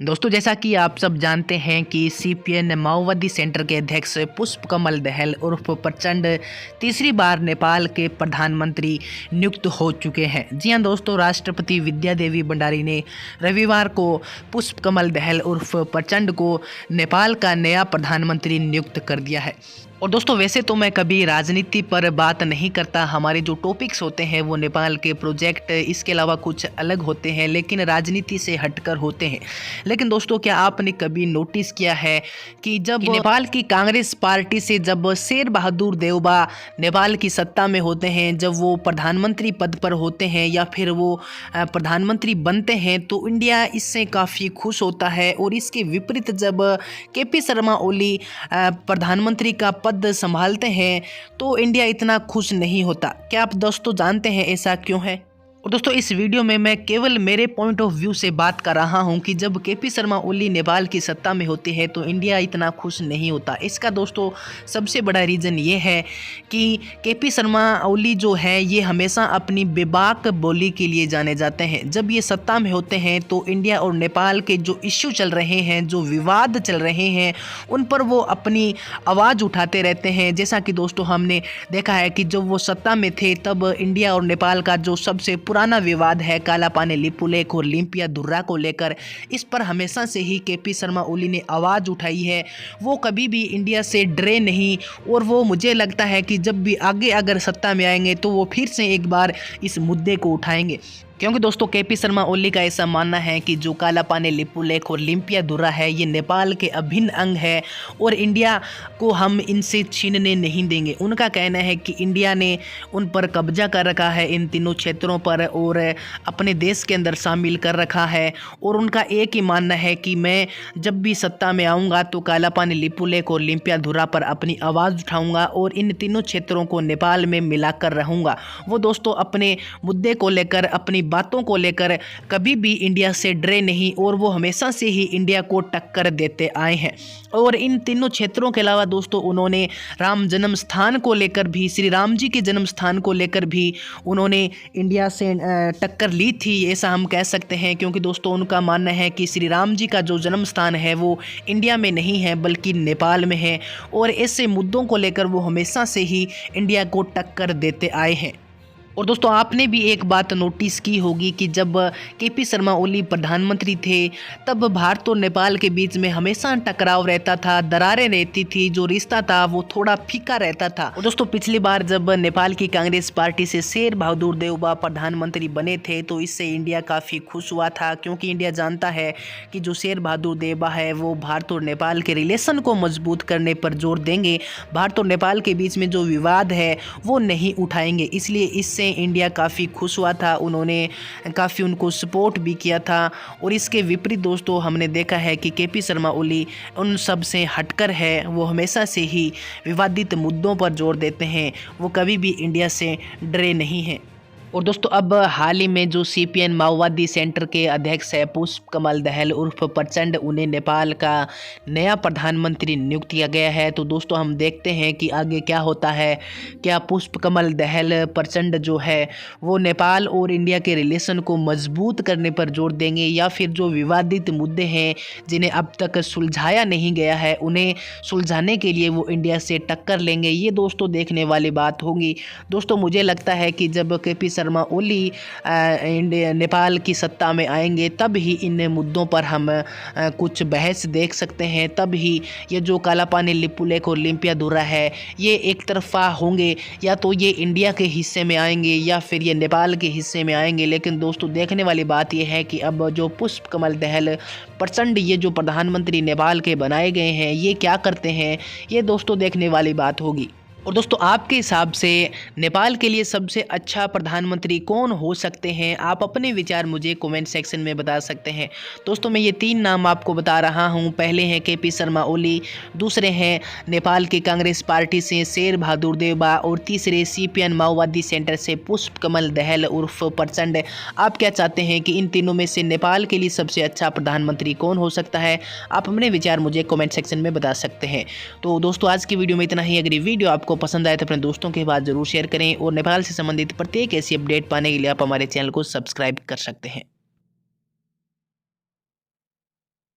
दोस्तों, जैसा कि आप सब जानते हैं कि सीपीएन माओवादी सेंटर के अध्यक्ष पुष्प कमल दहल उर्फ प्रचंड तीसरी बार नेपाल के प्रधानमंत्री नियुक्त हो चुके हैं। जी हां दोस्तों, राष्ट्रपति विद्या देवी भंडारी ने रविवार को पुष्प कमल दहल उर्फ प्रचंड को नेपाल का नया प्रधानमंत्री नियुक्त कर दिया है। और दोस्तों, वैसे तो मैं कभी राजनीति पर बात नहीं करता, हमारे जो टॉपिक्स होते हैं वो नेपाल के प्रोजेक्ट इसके अलावा कुछ अलग होते हैं, लेकिन राजनीति से हटकर होते हैं। लेकिन दोस्तों, क्या आपने कभी नोटिस किया है कि जब नेपाल की कांग्रेस पार्टी से जब शेर बहादुर देउबा नेपाल की सत्ता में होते हैं, जब वो प्रधानमंत्री पद पर होते हैं या फिर वो प्रधानमंत्री बनते हैं तो इंडिया इससे काफ़ी खुश होता है। और इसके विपरीत जब केपी शर्मा ओली प्रधानमंत्री का पद संभालते हैं तो इंडिया इतना खुश नहीं होता। क्या आप दोस्तों जानते हैं ऐसा क्यों है? और दोस्तों, इस वीडियो में मैं केवल मेरे पॉइंट ऑफ व्यू से बात कर रहा हूं कि जब केपी शर्मा ओली नेपाल की सत्ता में होते हैं तो इंडिया इतना खुश नहीं होता। इसका दोस्तों सबसे बड़ा रीज़न ये है कि केपी शर्मा ओली जो है ये हमेशा अपनी बेबाक बोली के लिए जाने जाते हैं। जब ये सत्ता में होते हैं तो इंडिया और नेपाल के जो इश्यू चल रहे हैं, जो विवाद चल रहे हैं, उन पर वो अपनी आवाज़ उठाते रहते हैं। जैसा कि दोस्तों हमने देखा है कि जब वो सत्ता में थे तब इंडिया और नेपाल का जो सबसे पुराना विवाद है कालापानी लिपुलेख और लिम्पिया धुर्रा को लेकर, इस पर हमेशा से ही केपी शर्मा ओली ने आवाज़ उठाई है। वो कभी भी इंडिया से डरे नहीं और वो मुझे लगता है कि जब भी आगे अगर सत्ता में आएंगे तो वो फिर से एक बार इस मुद्दे को उठाएंगे। क्योंकि दोस्तों केपी शर्मा ओली का ऐसा मानना है कि जो कालापानी लिपुलेख और लिम्पिया धुर्रा है ये नेपाल के अभिन्न अंग है और इंडिया को हम इनसे छीनने नहीं देंगे। उनका कहना है कि इंडिया ने उन पर कब्जा कर रखा है, इन तीनों क्षेत्रों पर, और अपने देश के अंदर शामिल कर रखा है। और उनका एक ही मानना है कि मैं जब भी सत्ता में आऊँगा तो कालापानी लिपुलेख और लिम्पिया धुर्रा पर अपनी आवाज़ उठाऊँगा और इन तीनों क्षेत्रों को नेपाल में मिलाकर रहूँगा। वो दोस्तों अपने मुद्दे को लेकर, अपनी बातों को लेकर कभी भी इंडिया से डरे नहीं और वो हमेशा से ही इंडिया को टक्कर देते आए हैं। और इन तीनों क्षेत्रों के अलावा दोस्तों उन्होंने राम जन्म स्थान को लेकर भी, श्री राम जी के जन्म स्थान को लेकर भी उन्होंने इंडिया से टक्कर ली थी, ऐसा हम कह सकते हैं। क्योंकि दोस्तों उनका मानना है कि श्री राम जी का जो जन्म स्थान है वो इंडिया में नहीं है बल्कि नेपाल में है। और ऐसे मुद्दों को लेकर वो हमेशा से ही इंडिया को टक्कर देते आए हैं। और दोस्तों आपने भी एक बात नोटिस की होगी कि जब केपी शर्मा ओली प्रधानमंत्री थे तब भारत और नेपाल के बीच में हमेशा टकराव रहता था, दरारें रहती थी, जो रिश्ता था वो थोड़ा फीका रहता था। और दोस्तों पिछली बार जब नेपाल की कांग्रेस पार्टी से शेर बहादुर देउबा प्रधानमंत्री बने थे तो इससे इंडिया काफ़ी खुश हुआ था, क्योंकि इंडिया जानता है कि जो शेर बहादुर देउबा है वो भारत और नेपाल के रिलेशन को मजबूत करने पर जोर देंगे, भारत और नेपाल के बीच में जो विवाद है वो नहीं उठाएंगे। इसलिए इससे इंडिया काफ़ी खुश हुआ था, उन्होंने काफ़ी उनको सपोर्ट भी किया था। और इसके विपरीत दोस्तों हमने देखा है कि केपी शर्मा ओली उन सब से हटकर है, वो हमेशा से ही विवादित मुद्दों पर जोर देते हैं, वो कभी भी इंडिया से डरे नहीं हैं। और दोस्तों अब हाल ही में जो सीपीएन माओवादी सेंटर के अध्यक्ष है पुष्प कमल दहल उर्फ प्रचंड, उन्हें नेपाल का नया प्रधानमंत्री नियुक्त किया गया है। तो दोस्तों हम देखते हैं कि आगे क्या होता है। क्या पुष्प कमल दहल प्रचंड जो है वो नेपाल और इंडिया के रिलेशन को मजबूत करने पर जोर देंगे, या फिर जो विवादित मुद्दे हैं जिन्हें अब तक सुलझाया नहीं गया है उन्हें सुलझाने के लिए वो इंडिया से टक्कर लेंगे? ये दोस्तों देखने वाली बात होगी। दोस्तों मुझे लगता है कि जब केपी शर्मा ओली इंडिया नेपाल की सत्ता में आएंगे तब ही इन मुद्दों पर हम कुछ बहस देख सकते हैं। तब ही ये जो कालापानी लिपुलेख और लिम्पिया धुर्रा है ये एक तरफा होंगे, या तो ये इंडिया के हिस्से में आएंगे या फिर ये नेपाल के हिस्से में आएंगे। लेकिन दोस्तों देखने वाली बात यह है कि अब जो पुष्प कमल दहल प्रचंड ये जो प्रधानमंत्री नेपाल के बनाए गए हैं ये क्या करते हैं, ये दोस्तों देखने वाली बात होगी। और दोस्तों आपके हिसाब से नेपाल के लिए सबसे अच्छा प्रधानमंत्री कौन हो सकते हैं? आप अपने विचार मुझे कमेंट सेक्शन में बता सकते हैं। दोस्तों मैं ये 3 नाम आपको बता रहा हूँ। पहले हैं केपी शर्मा ओली, दूसरे हैं नेपाल की कांग्रेस पार्टी से शेर बहादुर देउबा, और तीसरे सीपीएन माओवादी सेंटर से पुष्प कमल दहल उर्फ प्रचंड। आप क्या चाहते हैं कि इन तीनों में से नेपाल के लिए सबसे अच्छा प्रधानमंत्री कौन हो सकता है? आप अपने विचार मुझे कमेंट सेक्शन में बता सकते हैं। तो दोस्तों आज की वीडियो में इतना ही। अगर ये वीडियो आपको पसंद आए तो अपने दोस्तों के बाद जरूर शेयर करें, और नेपाल से संबंधित प्रत्येक ऐसी अपडेट पाने के लिए आप हमारे चैनल को सब्सक्राइब कर सकते हैं।